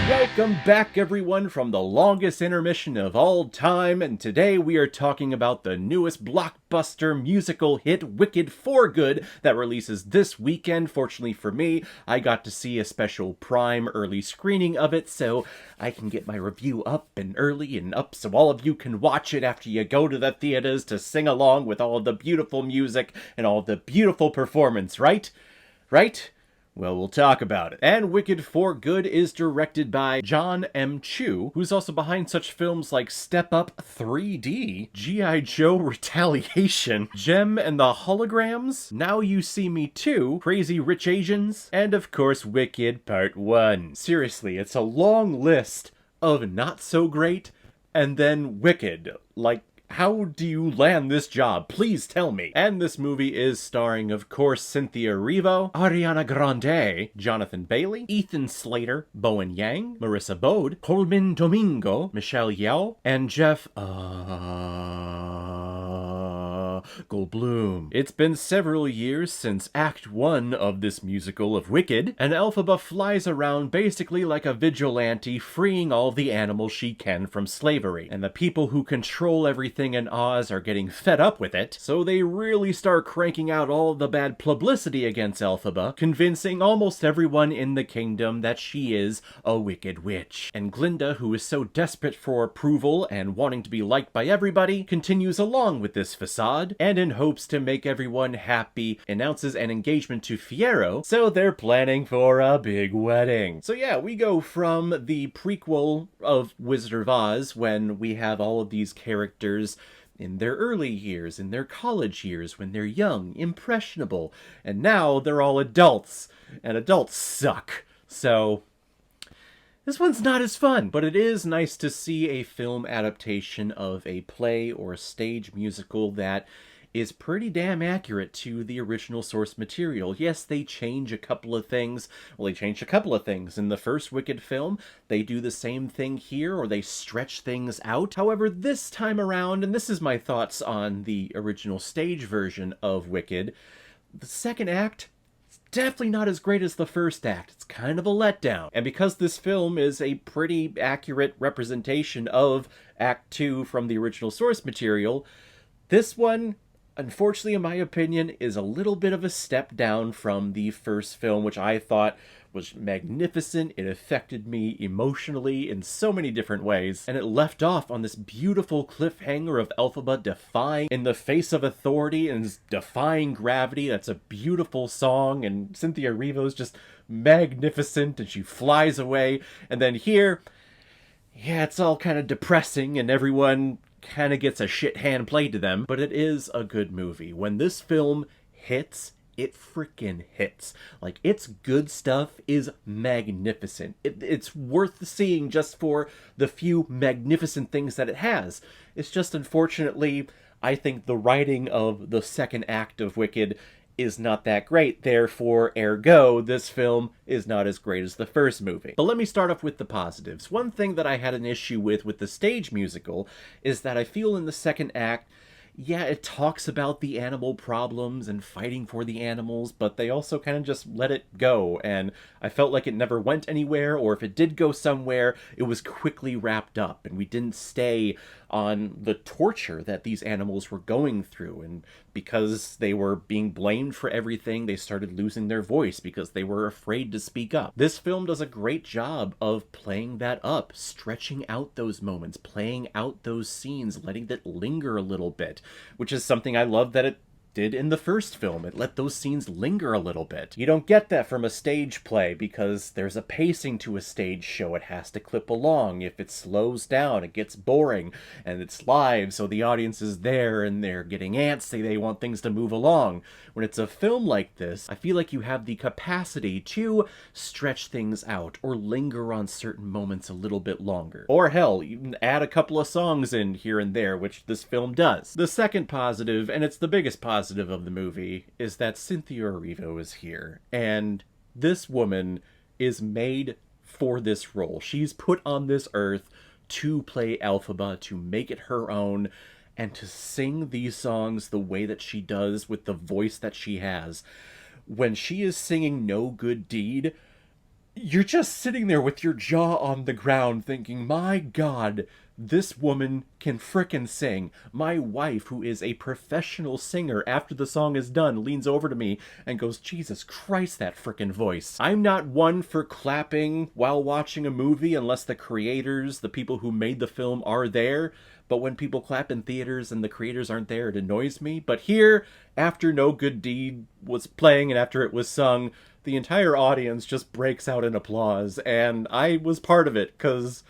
Welcome back, everyone, from the longest intermission of all time, and today we are talking about the newest blockbuster musical hit, Wicked for Good, that releases this weekend. Fortunately for me, I got to see a special Prime early screening of it, so I can get my review up and early and up so all of you can watch it after you go to the theaters to sing along with all of the beautiful music and all the beautiful performance, right? Right? Well, we'll talk about it. And Wicked for Good is directed by John M. Chu, who's also behind such films like Step Up 3D, G.I. Joe Retaliation, Gem and the Holograms, Now You See Me Too, Crazy Rich Asians, and of course Wicked Part 1. Seriously, it's a long list of not so great, and then Wicked. Like, how do you land this job? Please tell me. And this movie is starring, of course, Cynthia Erivo, Ariana Grande, Jonathan Bailey, Ethan Slater, Bowen Yang, Marissa Bode, Coleman Domingo, Michelle Yeoh, and Jeff Goldblum. It's been several years since Act 1 of this musical of Wicked, and Elphaba flies around basically like a vigilante, freeing all the animals she can from slavery. And the people who control everything in Oz are getting fed up with it, so they really start cranking out all the bad publicity against Elphaba, convincing almost everyone in the kingdom that she is a wicked witch. And Glinda, who is so desperate for approval and wanting to be liked by everybody, continues along with this facade, and in hopes to make everyone happy, announces an engagement to Fiyero, so they're planning for a big wedding. So yeah, we go from the prequel of Wizard of Oz, when we have all of these characters in their early years, in their college years, when they're young, impressionable, and now they're all adults, and adults suck. So this one's not as fun, but it is nice to see a film adaptation of a play or a stage musical that is pretty damn accurate to the original source material. Yes, they change a couple of things. Well, they changed a couple of things. In the first Wicked film, they do the same thing here, or they stretch things out. However, this time around, and this is my thoughts on the original stage version of Wicked, the second act, definitely not as great as the first act. It's kind of a letdown. And because this film is a pretty accurate representation of Act 2 from the original source material, this one, unfortunately, in my opinion, is a little bit of a step down from the first film, which I thought was magnificent. It affected me emotionally in so many different ways, and it left off on this beautiful cliffhanger of Elphaba defying in the face of authority and defying gravity. That's a beautiful song, and Cynthia Erivo's just magnificent, and she flies away. And then here, yeah, it's all kind of depressing, and everyone kind of gets a shit hand played to them, but it is a good movie. When this film hits, it freaking hits. Like, its good stuff is magnificent. It's worth seeing just for the few magnificent things that it has. It's just, unfortunately, I think the writing of the second act of Wicked is not that great. Therefore, ergo, this film is not as great as the first movie. But let me start off with the positives. One thing that I had an issue with the stage musical is that I feel in the second act, yeah, it talks about the animal problems and fighting for the animals, but they also kind of just let it go, and I felt like it never went anywhere, or if it did go somewhere, it was quickly wrapped up, and we didn't stay on the torture that these animals were going through. And because they were being blamed for everything, they started losing their voice because they were afraid to speak up. This film does a great job of playing that up, stretching out those moments, playing out those scenes, letting it linger a little bit, which is something I love that it did in the first film. It let those scenes linger a little bit. You don't get that from a stage play because there's a pacing to a stage show. It has to clip along. If it slows down, it gets boring, and it's live, so the audience is there and they're getting antsy. They want things to move along. When it's a film like this, I feel like you have the capacity to stretch things out or linger on certain moments a little bit longer. Or hell, even add a couple of songs in here and there, which this film does. The second positive, and it's the biggest positive of the movie, is that Cynthia Erivo is here, and this woman is made for this role. She's put on this earth to play Elphaba, to make it her own, And to sing these songs the way that she does with the voice that she has, when she is singing No Good Deed, you're just sitting there with your jaw on the ground thinking, my God, this woman can frickin' sing. My wife, who is a professional singer, after the song is done, leans over to me and goes, Jesus Christ, that frickin' voice. I'm not one for clapping while watching a movie unless the creators, the people who made the film, are there. But when people clap in theaters and the creators aren't there, it annoys me. But here, after No Good Deed was playing and after it was sung, the entire audience just breaks out in applause, and I was part of it, because,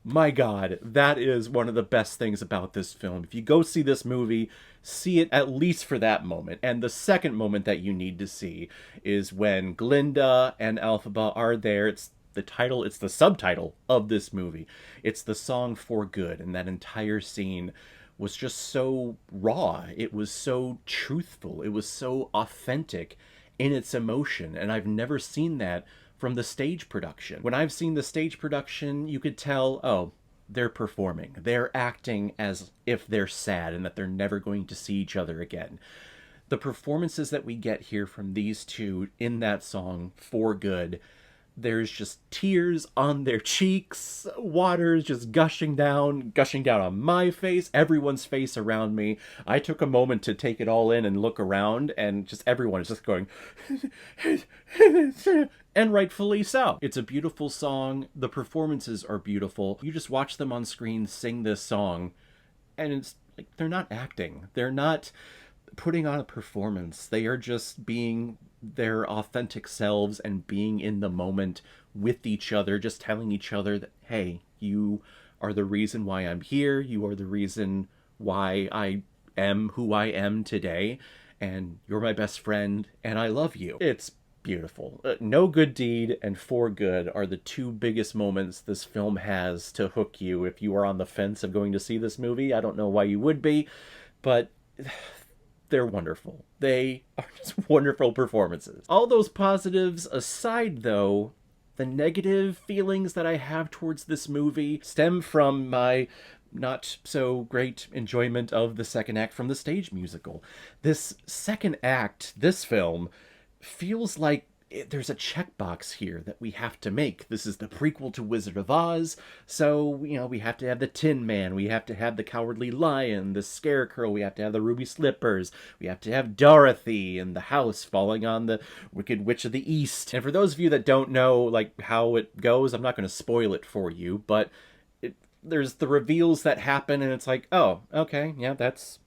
my God, that is one of the best things about this film. If you go see this movie, see it at least for that moment. And the second moment that you need to see is when Glinda and Elphaba are there. It's the subtitle of this movie. It's the song For Good, and that entire scene was just so raw. It was so truthful. It was so authentic in its emotion, and I've never seen that from the stage production. When I've seen the stage production, you could tell, oh, they're performing. They're acting as if they're sad and that they're never going to see each other again. The performances that we get here from these two in that song, For Good, there's just tears on their cheeks, water's just gushing down on my face, everyone's face around me. I took a moment to take it all in and look around, and just everyone is just going, and rightfully so. It's a beautiful song. The performances are beautiful. You just watch them on screen sing this song, and it's like they're not acting. They're not putting on a performance. They are just being their authentic selves and being in the moment with each other, just telling each other that, hey, you are the reason why I'm here. You are the reason why I am who I am today. And you're my best friend, and I love you. It's beautiful. No Good Deed and For Good are the two biggest moments this film has to hook you if you are on the fence of going to see this movie. I don't know why you would be, but they're wonderful. They are just wonderful performances. All those positives aside, though, the negative feelings that I have towards this movie stem from my not so great enjoyment of the second act from the stage musical. This second act, this film, feels like there's a checkbox here that we have to make. This is the prequel to Wizard of Oz, so, we have to have the Tin Man, we have to have the Cowardly Lion, the Scarecrow, we have to have the Ruby Slippers, we have to have Dorothy and the house falling on the Wicked Witch of the East. And for those of you that don't know, how it goes, I'm not going to spoil it for you, but there's the reveals that happen, and it's like, oh, okay, yeah, that's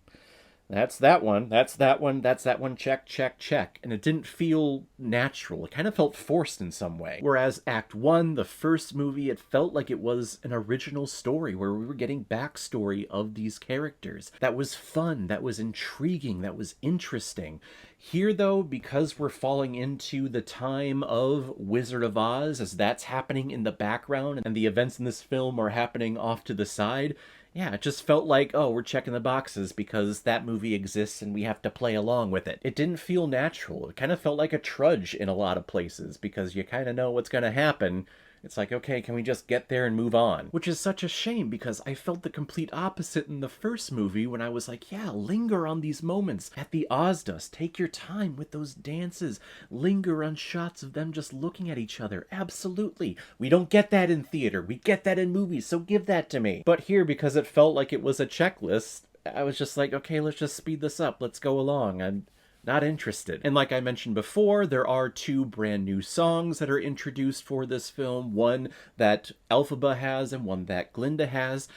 that one, that's that one, check, check, check. And it didn't feel natural. It kind of felt forced in some way. Whereas Act 1, the first movie, it felt like it was an original story where we were getting backstory of these characters. That was fun, that was intriguing, that was interesting. Here, though, because we're falling into the time of Wizard of Oz, as that's happening in the background, and the events in this film are happening off to the side, yeah, it just felt like, oh, we're checking the boxes because that movie exists and we have to play along with it. It didn't feel natural. It kind of felt like a trudge in a lot of places because you kind of know what's going to happen. It's like, okay, can we just get there and move on? Which is such a shame because I felt the complete opposite in the first movie when I was like, yeah, linger on these moments at the Ozdust. Take your time with those dances. Linger on shots of them just looking at each other. Absolutely. We don't get that in theater. We get that in movies, so give that to me. But here, because it felt like it was a checklist, I was just like, okay, let's just speed this up. Let's go along. I'm not interested. And like I mentioned before, there are two brand new songs that are introduced for this film. One that Elphaba has and one that Glinda has.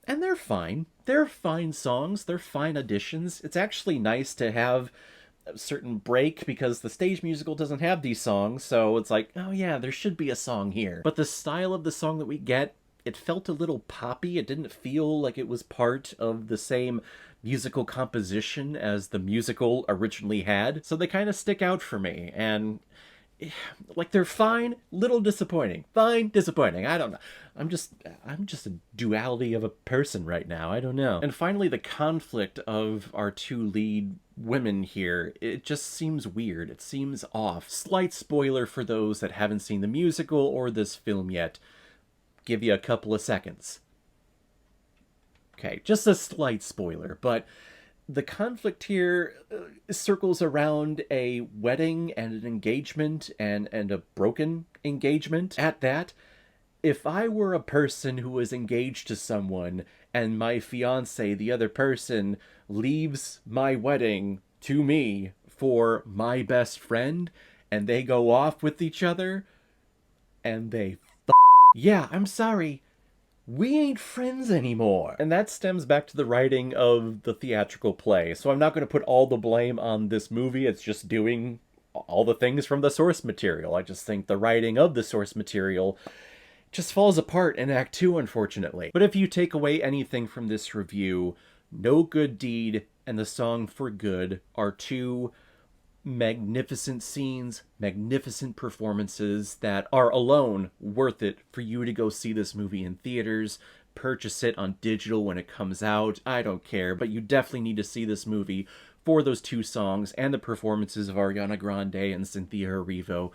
And they're fine. They're fine songs. They're fine additions. It's actually nice to have a certain break because the stage musical doesn't have these songs. So it's like, oh yeah, there should be a song here. But the style of the song that we get, it felt a little poppy. It didn't feel like it was part of the same musical composition as the musical originally had. So they kind of stick out for me. And they're fine, little disappointing. Fine, disappointing. I don't know. I'm just a duality of a person right now. I don't know. And finally, the conflict of our two lead women here, it just seems weird. It seems off. Slight spoiler for those that haven't seen the musical or this film yet. Give you a couple of seconds. Okay, just a slight spoiler, but the conflict here circles around a wedding and an engagement and a broken engagement at that. If I were a person who was engaged to someone and my fiance, the other person, leaves my wedding to me for my best friend and they go off with each other and yeah, I'm sorry, we ain't friends anymore. And that stems back to the writing of the theatrical play. So I'm not going to put all the blame on this movie. It's just doing all the things from the source material. I just think the writing of the source material just falls apart in Act 2, unfortunately. But if you take away anything from this review, No Good Deed and the Song for Good are two magnificent scenes, magnificent performances that are alone worth it for you to go see this movie in theaters, purchase it on digital when it comes out. I don't care, but you definitely need to see this movie for those two songs and the performances of Ariana Grande and Cynthia Erivo,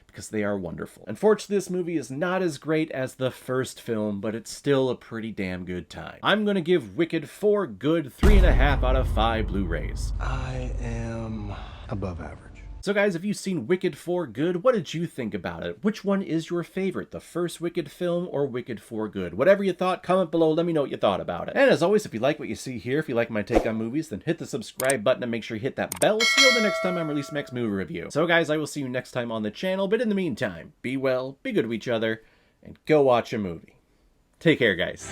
because they are wonderful. Unfortunately, this movie is not as great as the first film, but it's still a pretty damn good time. I'm gonna give Wicked 4 good 3.5 out of 5 Blu-rays. I am above average. So guys, have you seen Wicked 4 Good? What did you think about it? Which one is your favorite? The first Wicked film or Wicked 4 Good? Whatever you thought, comment below, let me know what you thought about it. And as always, if you like what you see here, if you like my take on movies, then hit the subscribe button and make sure you hit that bell so you'll know the next time I release my next movie review. So guys, I will see you next time on the channel, but in the meantime, be well, be good to each other, and go watch a movie. Take care, guys.